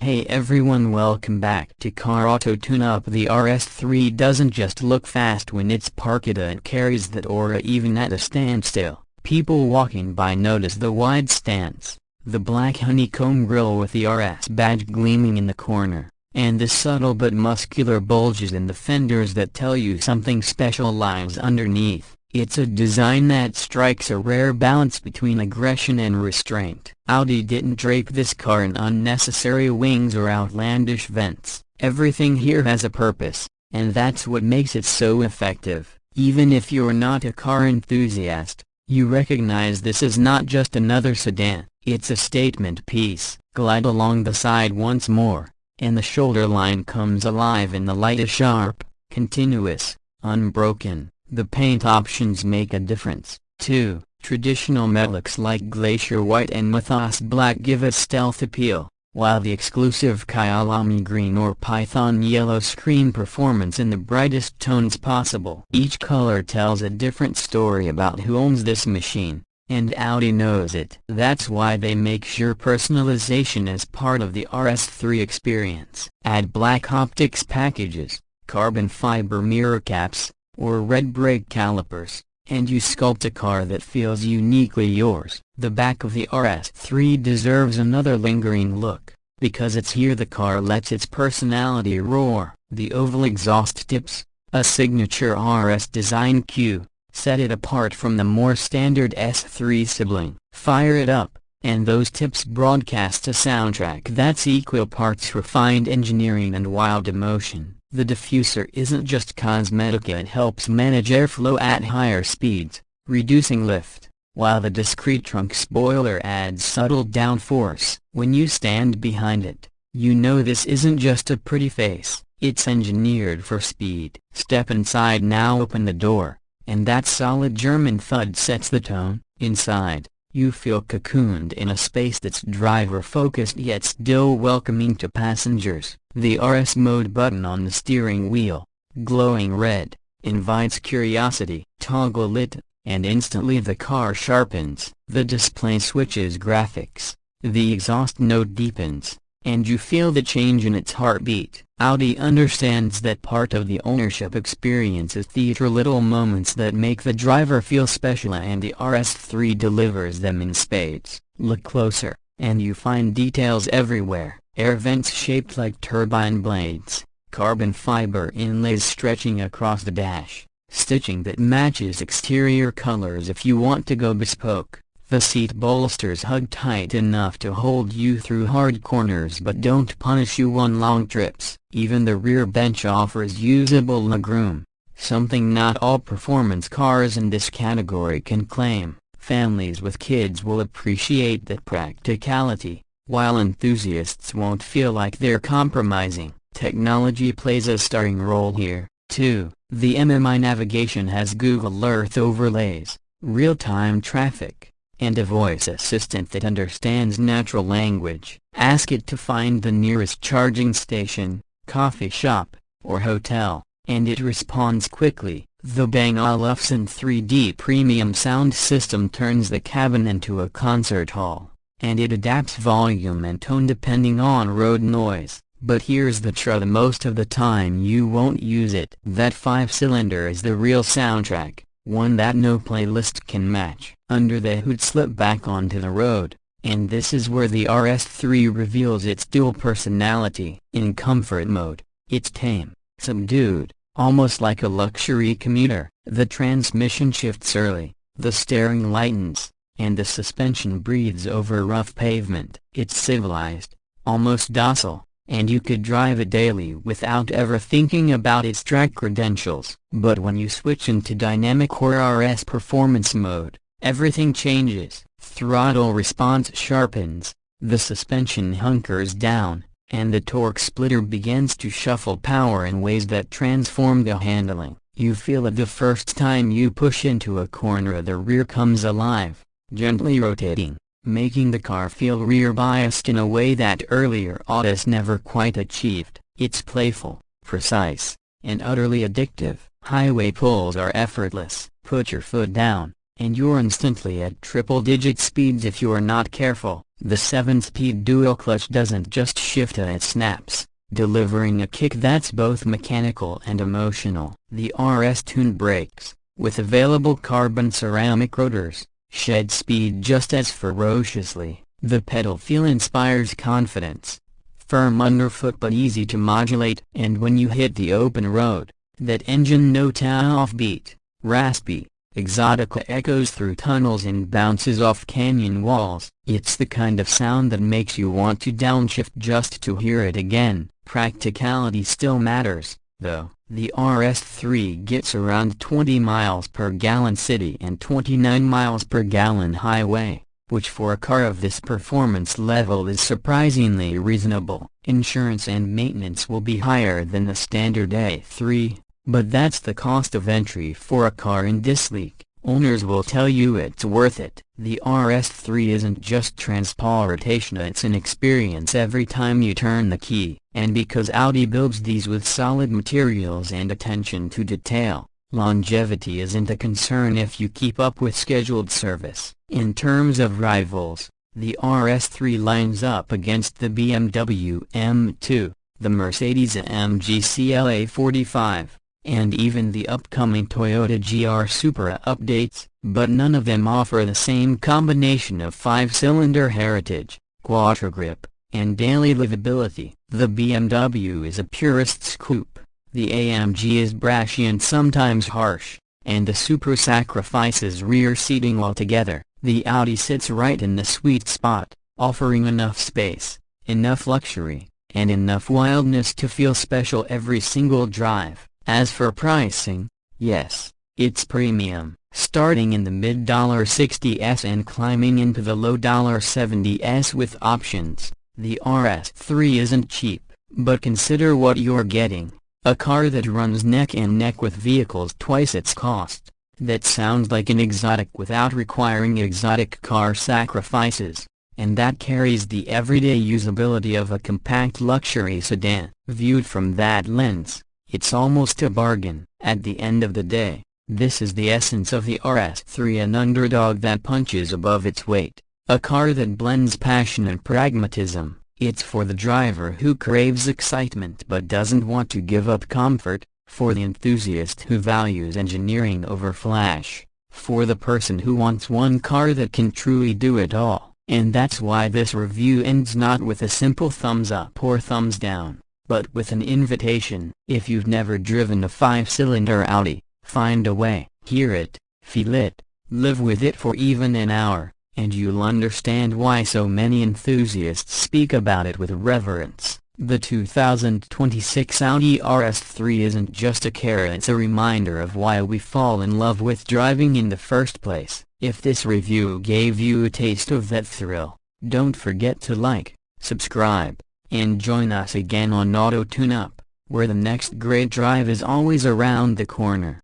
Hey everyone, welcome back to Car Auto Tune-Up. The RS3 doesn't just look fast when it's parked, it carries that aura even at a standstill. People walking by notice the wide stance, the black honeycomb grille with the RS badge gleaming in the corner, and the subtle but muscular bulges in the fenders that tell you something special lies underneath. It's a design that strikes a rare balance between aggression and restraint. Audi didn't drape this car in unnecessary wings or outlandish vents. Everything here has a purpose, and that's what makes it so effective. Even if you're not a car enthusiast, you recognize this is not just another sedan, it's a statement piece. Glide along the side once more, and the shoulder line comes alive in the light, is sharp, continuous, unbroken. The paint options make a difference, too. Traditional metallics like Glacier White and Mythos Black give a stealth appeal, while the exclusive Kyalami Green or Python Yellow scream performance in the brightest tones possible. Each color tells a different story about who owns this machine, and Audi knows it. That's why they make sure personalization is part of the RS3 experience. Add black optics packages, carbon fiber mirror caps, or red brake calipers, and you sculpt a car that feels uniquely yours. The back of the RS3 deserves another lingering look, because it's here the car lets its personality roar. The oval exhaust tips, a signature RS design cue, set it apart from the more standard S3 sibling. Fire it up, and those tips broadcast a soundtrack that's equal parts refined engineering and wild emotion. The diffuser isn't just cosmetic, it helps manage airflow at higher speeds, reducing lift, while the discreet trunk spoiler adds subtle downforce. When you stand behind it, you know this isn't just a pretty face, it's engineered for speed. Step inside now, open the door, and that solid German thud sets the tone. Inside, you feel cocooned in a space that's driver-focused yet still welcoming to passengers. The RS mode button on the steering wheel, glowing red, invites curiosity. Toggle it, and instantly the car sharpens. The display switches graphics, the exhaust note deepens, and you feel the change in its heartbeat. Audi understands that part of the ownership experience is theater, little moments that make the driver feel special, and the RS3 delivers them in spades. Look closer, and you find details everywhere. Air vents shaped like turbine blades, carbon fiber inlays stretching across the dash, stitching that matches exterior colors if you want to go bespoke. The seat bolsters hug tight enough to hold you through hard corners but don't punish you on long trips. Even the rear bench offers usable legroom, something not all performance cars in this category can claim. Families with kids will appreciate that practicality, while enthusiasts won't feel like they're compromising. Technology plays a starring role here, too. The MMI navigation has Google Earth overlays, real-time traffic, and a voice assistant that understands natural language. Ask it to find the nearest charging station, coffee shop, or hotel, and it responds quickly. The Bang & Olufsen 3D premium sound system turns the cabin into a concert hall, and it adapts volume and tone depending on road noise. But here's the truth, most of the time you won't use it. That 5-cylinder is the real soundtrack, one that no playlist can match. Under the hood, slip back onto the road, and this is where the RS3 reveals its dual personality. In comfort mode, it's tame, subdued, almost like a luxury commuter. The transmission shifts early, the steering lightens, and the suspension breathes over rough pavement. It's civilized, almost docile, and you could drive it daily without ever thinking about its track credentials. But when you switch into dynamic or RS performance mode, everything changes. Throttle response sharpens, the suspension hunkers down, and the torque splitter begins to shuffle power in ways that transform the handling. You feel it the first time you push into a corner. The rear comes alive, gently rotating, making the car feel rear-biased in a way that earlier Audis never quite achieved. It's playful, precise, and utterly addictive. Highway pulls are effortless. Put your foot down, and you're instantly at triple-digit speeds if you're not careful. The 7-speed dual clutch doesn't just shift, it snaps, delivering a kick that's both mechanical and emotional. The RS Tune brakes, with available carbon ceramic rotors, shed speed just as ferociously. The pedal feel inspires confidence. Firm underfoot but easy to modulate, and when you hit the open road, that engine note offbeat, raspy, exotica echoes through tunnels and bounces off canyon walls. It's the kind of sound that makes you want to downshift just to hear it again. Practicality still matters, though. The RS3 gets around 20 miles per gallon city and 29 miles per gallon highway, which for a car of this performance level is surprisingly reasonable. Insurance and maintenance will be higher than the standard A3, but that's the cost of entry for a car in this league. Owners will tell you it's worth it. The RS3 isn't just transportation, it's an experience every time you turn the key. And because Audi builds these with solid materials and attention to detail, longevity isn't a concern if you keep up with scheduled service. In terms of rivals, the RS3 lines up against the BMW M2, the Mercedes-AMG CLA 45, and even the upcoming Toyota GR Supra updates, but none of them offer the same combination of 5-cylinder heritage, quattro grip, and daily livability. The BMW is a purist's coupe, the AMG is brashy and sometimes harsh, and the Supra sacrifices rear seating altogether. The Audi sits right in the sweet spot, offering enough space, enough luxury, and enough wildness to feel special every single drive. As for pricing, yes, it's premium, starting in the mid-$60s and climbing into the low $70s with options. The RS3 isn't cheap, but consider what you're getting: a car that runs neck and neck with vehicles twice its cost, that sounds like an exotic without requiring exotic car sacrifices, and that carries the everyday usability of a compact luxury sedan. Viewed from that lens, it's almost a bargain. At the end of the day, this is the essence of the RS3, an underdog that punches above its weight, a car that blends passion and pragmatism. It's for the driver who craves excitement but doesn't want to give up comfort, for the enthusiast who values engineering over flash, for the person who wants one car that can truly do it all. And that's why this review ends not with a simple thumbs up or thumbs down, but with an invitation. If you've never driven a 5-cylinder Audi, find a way, hear it, feel it, live with it for even an hour, and you'll understand why so many enthusiasts speak about it with reverence. The 2026 Audi RS3 isn't just a car, it's a reminder of why we fall in love with driving in the first place. If this review gave you a taste of that thrill, don't forget to like, subscribe, and join us again on Auto Tune Up, where the next great drive is always around the corner.